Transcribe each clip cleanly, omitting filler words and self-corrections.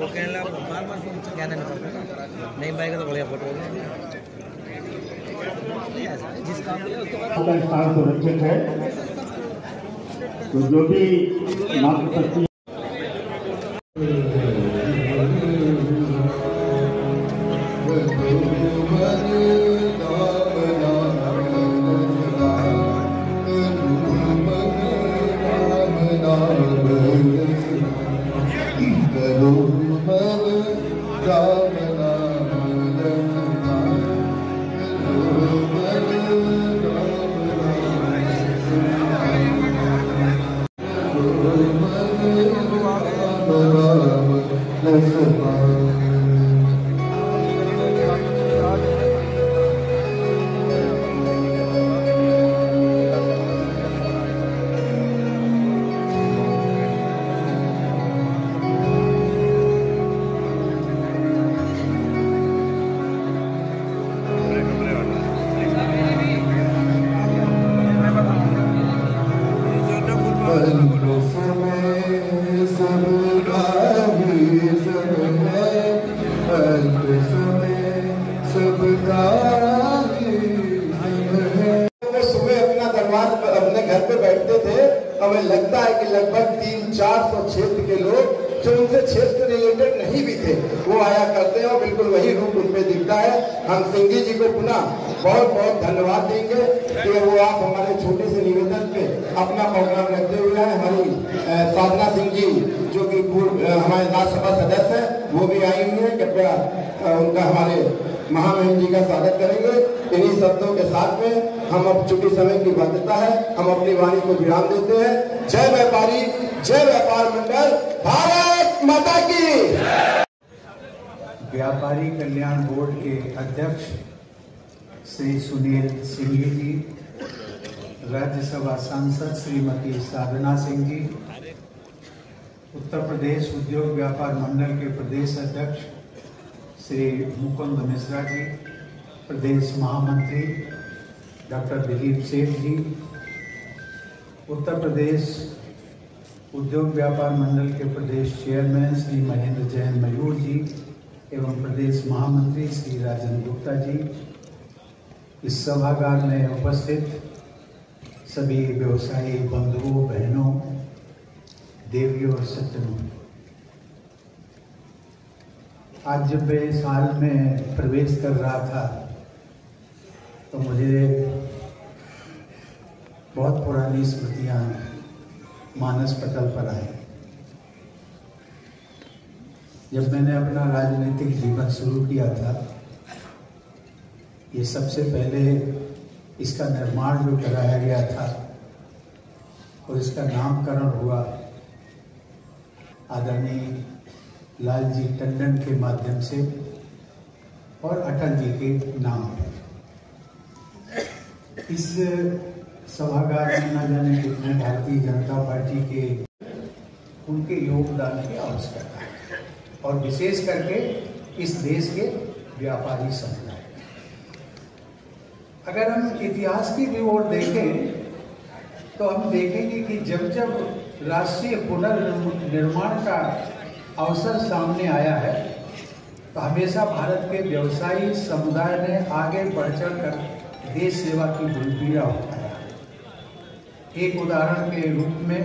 वो कहने लगा बार बार क्या नहीं पाएगा तो बढ़िया फोटो जिसका स्थान सुरक्षित है। तो जो भी मातृशक्ति अपने घर पे बैठते थे। हमें लगता है कि लगभग 300-400 क्षेत्र के लोग जो उनसे क्षेत्र रिलेटेड नहीं भी थे वो आया करते हैं और बिल्कुल वही रूप उनमें दिखता है। हम सिंघी जी को पुनः बहुत बहुत धन्यवाद देंगे कि वो आप हमारे छोटे से निवेदन पे अपना प्रोग्राम रखते हुए हैं। हमारी साधना सिंह जी जो कि हमारे राज्यसभा सदस्य हैं वो भी आई हुई है। कृपया उनका हमारे महामहिम जी का स्वागत करेंगे। इन्हीं शब्दों के साथ में हम अब चूंकि समय की बाध्यता है हम अपनी वाणी को विराम देते हैं। जय व्यापारी, जय व्यापार मंडल, भारत माता की। व्यापारी कल्याण बोर्ड के अध्यक्ष श्री सुनील सिंघी जी, राज्यसभा सांसद श्रीमती साधना सिंह जी, उत्तर प्रदेश उद्योग व्यापार मंडल के प्रदेश अध्यक्ष श्री मुकुंद मिश्रा जी, प्रदेश महामंत्री डॉक्टर दिलीप सेठ जी, उत्तर प्रदेश उद्योग व्यापार मंडल के प्रदेश चेयरमैन श्री महेंद्र जैन मयूर जी एवं प्रदेश महामंत्री श्री राजन गुप्ता जी, इस सभागार में उपस्थित सभी व्यवसायी बंधुओं, बहनों, देवियों और सज्जनों, आज जब मैं इस हाल में प्रवेश कर रहा था तो मुझे बहुत पुरानी स्मृतियां मानस पटल पर आई। जब मैंने अपना राजनीतिक जीवन शुरू किया था, ये सबसे पहले इसका निर्माण जो कराया गया था और इसका नामकरण हुआ आदरणीय लालजी टंडन के माध्यम से और अटल जी के नाम पर। इस सभागार में न जाने कितने भारतीय जनता पार्टी के उनके योगदान की आवश्यकता है और विशेष करके इस देश के व्यापारी समुदाय। अगर हम इतिहास की भी ओर देखें तो हम देखेंगे कि जब जब राष्ट्रीय पुनर्निर्माण का अवसर सामने आया है तो हमेशा भारत के व्यवसायी समुदाय ने आगे बढ़ चढ़ कर देश सेवा की बुलंदियां उठाया। एक उदाहरण के रूप में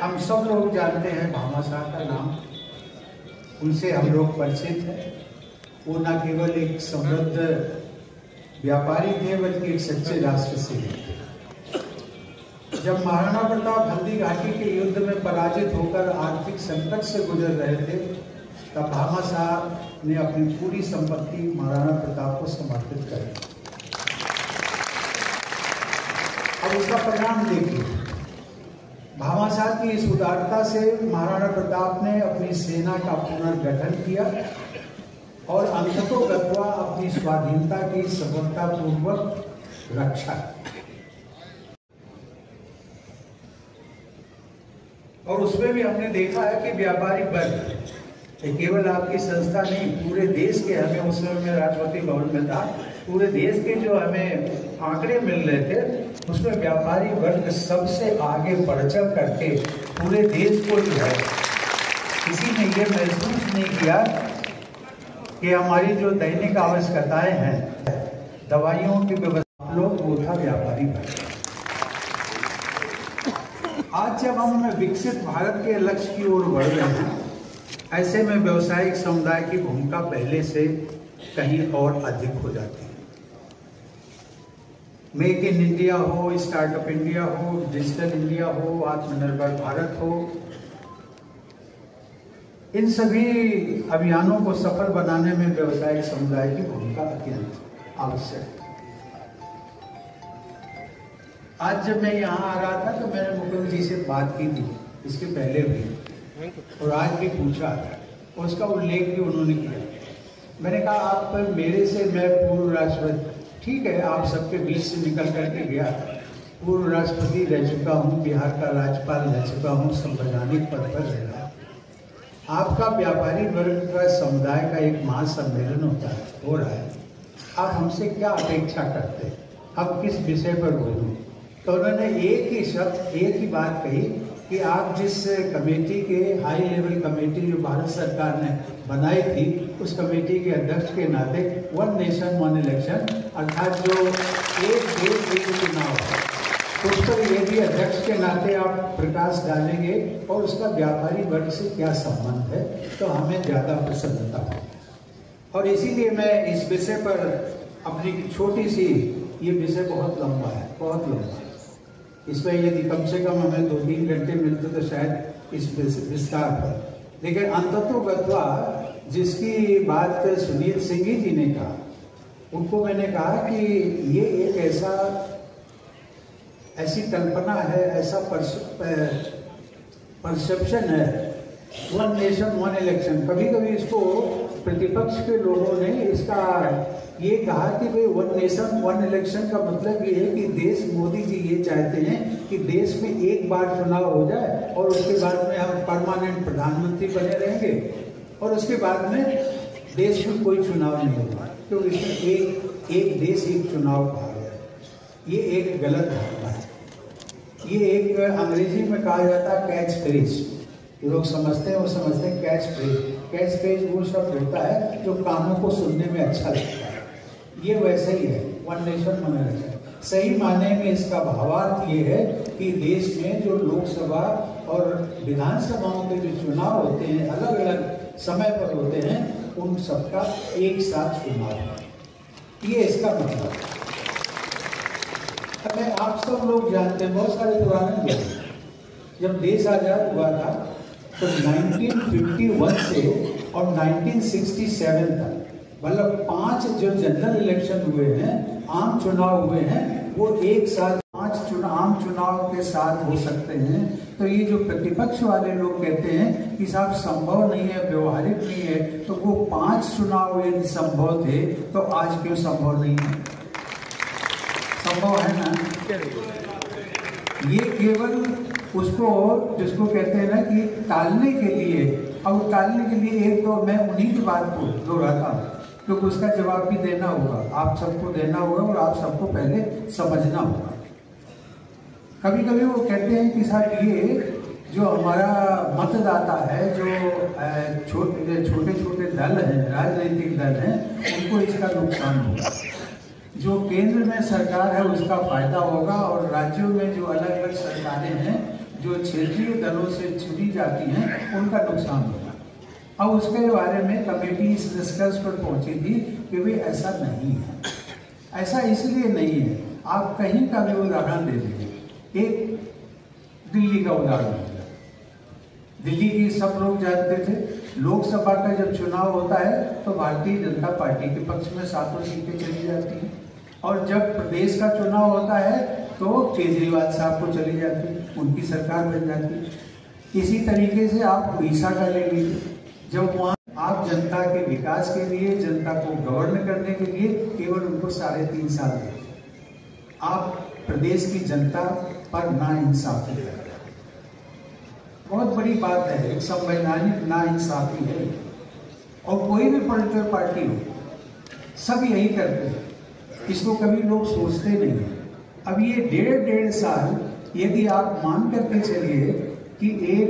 हम सब लोग जानते हैं भामाशाह का नाम, उनसे हम लोग परिचित हैं। वो न केवल एक समृद्ध व्यापारी थे बल्कि एक सच्चे राष्ट्र सेवक थे। जब महाराणा प्रताप हल्दी घाटी के युद्ध में पराजित होकर आर्थिक संकट से गुजर रहे थे तब भामाशाह ने अपनी पूरी संपत्ति महाराणा प्रताप को समर्पित कर दी। अब उसका परिणाम देखिए, भामाशाह की इस उदारता से महाराणा प्रताप ने अपनी सेना का पुनर्गठन किया और अंततोगत्वा अपनी स्वाधीनता की सफलतापूर्वक रक्षा की। और उसमें भी हमने देखा है कि व्यापारी वर्ग केवल आपकी संस्था नहीं, पूरे देश के, हमें उस समय में राष्ट्रपति भवन में था, पूरे देश के जो हमें आंकड़े मिल रहे थे उसमें व्यापारी वर्ग सबसे आगे बढ़ चढ़ करके पूरे देश को जो है किसी ने ये महसूस नहीं किया कि हमारी जो दैनिक आवश्यकताएं हैं, दवाइयों की व्यवस्था, लोग वो था व्यापारी वर्ग। आज जब हम विकसित भारत के लक्ष्य की ओर बढ़ रहे हैं, ऐसे में व्यवसायिक समुदाय की भूमिका पहले से कहीं और अधिक हो जाती है। मेक इन इंडिया हो, स्टार्टअप इंडिया हो, डिजिटल इंडिया हो, आत्मनिर्भर भारत हो, इन सभी अभियानों को सफल बनाने में व्यवसायिक समुदाय की भूमिका अत्यंत आवश्यक है। आज जब मैं यहाँ आ रहा था तो मैंने मुख्यमंत्री जी से बात की थी, इसके पहले भी, और आज भी पूछा, और उसका उल्लेख भी उन्होंने किया। मैंने कहा आप मेरे से, मैं पूर्व राष्ट्रपति, ठीक है आप सबके बीच से निकल करके गया, पूर्व राष्ट्रपति रह चुका हूँ, बिहार का राज्यपाल रह चुका हूँ, संवैधानिक पद पर रह रहा। आपका व्यापारी वर्ग का समुदाय का एक महासम्मेलन होता है, हो रहा है, आप हमसे क्या अपेक्षा करते हैं, अब किस विषय पर बोलूं? तो उन्होंने एक ही शब्द, एक ही बात कही कि आप जिस कमेटी के, हाई लेवल कमेटी जो भारत सरकार ने बनाई थी, उस कमेटी के अध्यक्ष के नाते वन नेशन वन इलेक्शन, अर्थात जो एक देश एक चुनाव है, उस पर ये भी अध्यक्ष के नाते आप प्रकाश डालेंगे और उसका व्यापारी वर्ग से क्या संबंध है, तो हमें ज़्यादा प्रसन्नता होगी। और इसीलिए मैं इस विषय पर अपनी छोटी सी, ये विषय बहुत लंबा है, बहुत लंबा है, इसमें यदि कम से कम हमें 2-3 घंटे मिलते तो शायद इस विस्तार पर, लेकिन अंततोगत्वा जिसकी बात सुनील सिंह जी ने कहा, उनको मैंने कहा कि ये एक ऐसी कल्पना है, ऐसा परसेप्शन है, वन नेशन वन इलेक्शन। कभी कभी इसको प्रतिपक्ष के लोगों ने इसका ये कहा कि भाई वन नेशन वन इलेक्शन का मतलब ये है कि देश, मोदी जी ये चाहते हैं कि देश में एक बार चुनाव हो जाए और उसके बाद में हम परमानेंट प्रधानमंत्री बने रहेंगे और उसके बाद में देश में कोई चुनाव नहीं होगा, तो इसमें एक देश एक चुनाव कहा गया। ये एक गलत धारणा है। ये एक अंग्रेजी में कहा जाता है कैच फ्रेज, लोग समझते हैं, वो समझते हैं कैच फ्रेज। कैच फ्रेज वो शब्द होता है जो कानों को सुनने में अच्छा लगता है, ये वैसे ही है वन नेशन वन इलेक्शन। सही माने में इसका भावार्थ ये है कि देश में जो लोकसभा और विधानसभाओं के जो चुनाव होते हैं, अलग अलग समय पर होते हैं, उन सबका एक साथ चुनाव है, ये इसका मतलब है। मैं, आप सब लोग जानते हैं, बहुत सारे पुराने लोग, जब देश आजाद हुआ था तो 1951 से और 1967 तक, मतलब 5 जो जनरल इलेक्शन हुए हैं, आम चुनाव हुए हैं, वो एक साथ 5 आम चुनाव के साथ हो सकते हैं। तो ये जो प्रतिपक्ष वाले लोग कहते हैं कि साहब संभव नहीं है, व्यवहारिक नहीं है, तो वो 5 चुनाव यदि संभव थे तो आज क्यों संभव नहीं है? संभव है ना। ये केवल उसको, जिसको कहते हैं ना कि टालने के लिए, और टालने के लिए एक तो मैं उन्हीं की बात को दोहराता हूँ क्योंकि उसका जवाब भी देना होगा, आप सबको देना होगा और आप सबको पहले समझना होगा। कभी कभी वो कहते हैं कि साहब ये जो हमारा मतदाता है, जो छोटे छोटे दल हैं, राजनीतिक दल हैं, उनको इसका नुकसान होगा, जो केंद्र में सरकार है उसका फायदा होगा, और राज्यों में जो अलग अलग सरकारें हैं जो क्षेत्रीय दलों से चुनी जाती हैं, उनका नुकसान होगा। अब उसके बारे में कमेटी इस निष्कर्ष पर पहुंची थी कि भाई ऐसा नहीं है। ऐसा इसलिए नहीं है, आप कहीं का भी उदाहरण दे दीजिए। एक दिल्ली का उदाहरण दिया, दिल्ली की सब लोग जानते थे, लोकसभा का जब चुनाव होता है तो भारतीय जनता पार्टी के पक्ष में 7 सीटें चली जाती हैं, और जब प्रदेश का चुनाव होता है तो केजरीवाल साहब को चली जाती है, उनकी सरकार बन जाती है। इसी तरीके से आप उड़ीसा का ले लीजिए, जब वहाँ आप जनता के विकास के लिए, जनता को गवर्न करने के लिए केवल उनको 3.5 साल देते, आप प्रदेश की जनता पर नाइंसाफी कर रहे हैं। बहुत बड़ी बात है, एक संवैधानिक नाइंसाफी है, और कोई भी पॉलिटिकल पार्टी हो, सब यही करते हैं, इसको कभी लोग सोचते नहीं हैं। अब ये 1.5 साल यदि आप मान करके चलिए कि एक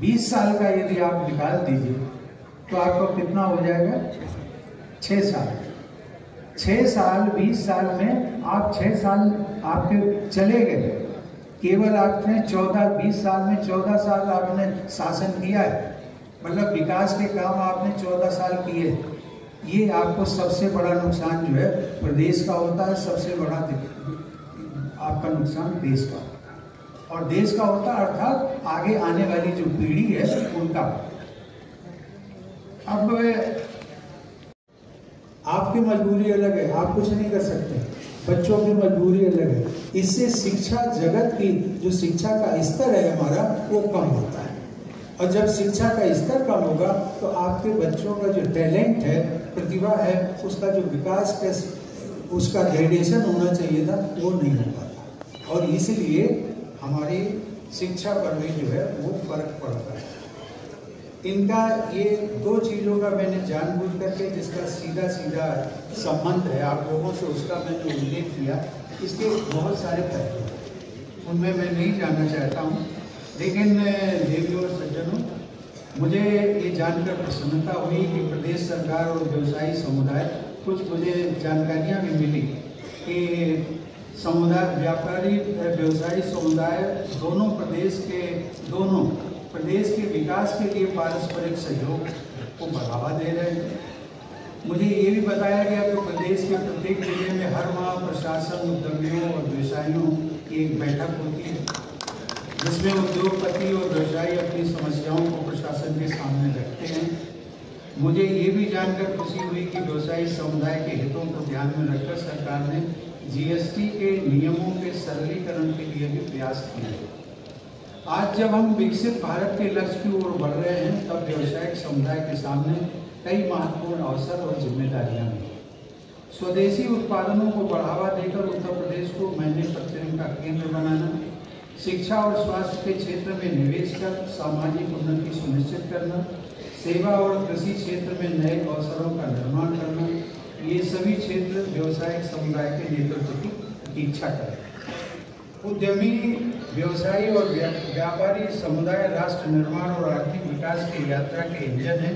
20 साल का यदि आप निकाल दीजिए तो आपको कितना हो जाएगा? 6 साल। 6 साल 20 साल में आप 6 साल आपके चले गए। केवल आपने 20 साल में 14 साल आपने शासन किया है, मतलब विकास के काम आपने 14 साल किए। ये आपको सबसे बड़ा नुकसान जो है प्रदेश का होता है, सबसे बड़ा आपका नुकसान देश का, और देश का होता है अर्थात आगे आने वाली जो पीढ़ी है उनका। अब आपकी मजबूरी अलग है, आप कुछ नहीं कर सकते, बच्चों की मजबूरी अलग है। इससे शिक्षा जगत की जो शिक्षा का स्तर है हमारा वो कम होता है, और जब शिक्षा का स्तर कम होगा तो आपके बच्चों का जो टैलेंट है, प्रतिभा है, उसका जो विकास का उसका ग्रेडेशन होना चाहिए था वो नहीं हो पाता, और इसलिए हमारी शिक्षा पर भी जो है वो फर्क पड़ता है। इनका ये 2 चीज़ों का मैंने जानबूझ करके जिसका सीधा सीधा संबंध है आप लोगों से, उसका मैंने उल्लेख किया। इसके बहुत सारे पहलू हैं, उनमें मैं नहीं जाना चाहता हूँ, लेकिन देवी और सज्जनों, मुझे ये जानकर प्रसन्नता हुई कि प्रदेश सरकार और व्यवसायी समुदाय, कुछ मुझे जानकारियाँ भी मिली कि समुदाय व्यापारी व्यवसायी समुदाय दोनों प्रदेश के विकास के लिए पारस्परिक सहयोग को बढ़ावा दे रहे हैं। मुझे ये भी बताया गया कि प्रदेश के प्रत्येक जिले में हर माह प्रशासन, उद्यमियों और व्यवसायियों की एक बैठक होती है, जिसमें उद्योगपति और व्यवसायी अपनी समस्याओं को प्रशासन के सामने रखते हैं। मुझे ये भी जानकर खुशी हुई कि व्यवसायी समुदाय के हितों को ध्यान में रखकर सरकार ने जीएसटी के नियमों के सरलीकरण के लिए भी प्रयास किए। आज जब हम विकसित भारत के लक्ष्य की ओर बढ़ रहे हैं, तब व्यवसायिक समुदाय के सामने कई महत्वपूर्ण अवसर और जिम्मेदारियां हैं। स्वदेशी उत्पादनों को बढ़ावा देकर उत्तर प्रदेश को मैन्युफैक्चरिंग का केंद्र बनाना, शिक्षा और स्वास्थ्य के क्षेत्र में निवेश कर सामाजिक उन्नति सुनिश्चित करना, सेवा और कृषि क्षेत्र में नए अवसरों का निर्माण करना, ये सभी क्षेत्र व्यवसायिक समुदाय के नेतृत्व की इच्छा करें। उद्यमी, व्यवसायी और व्यापारी समुदाय राष्ट्र निर्माण और आर्थिक विकास की यात्रा के इंजन हैं।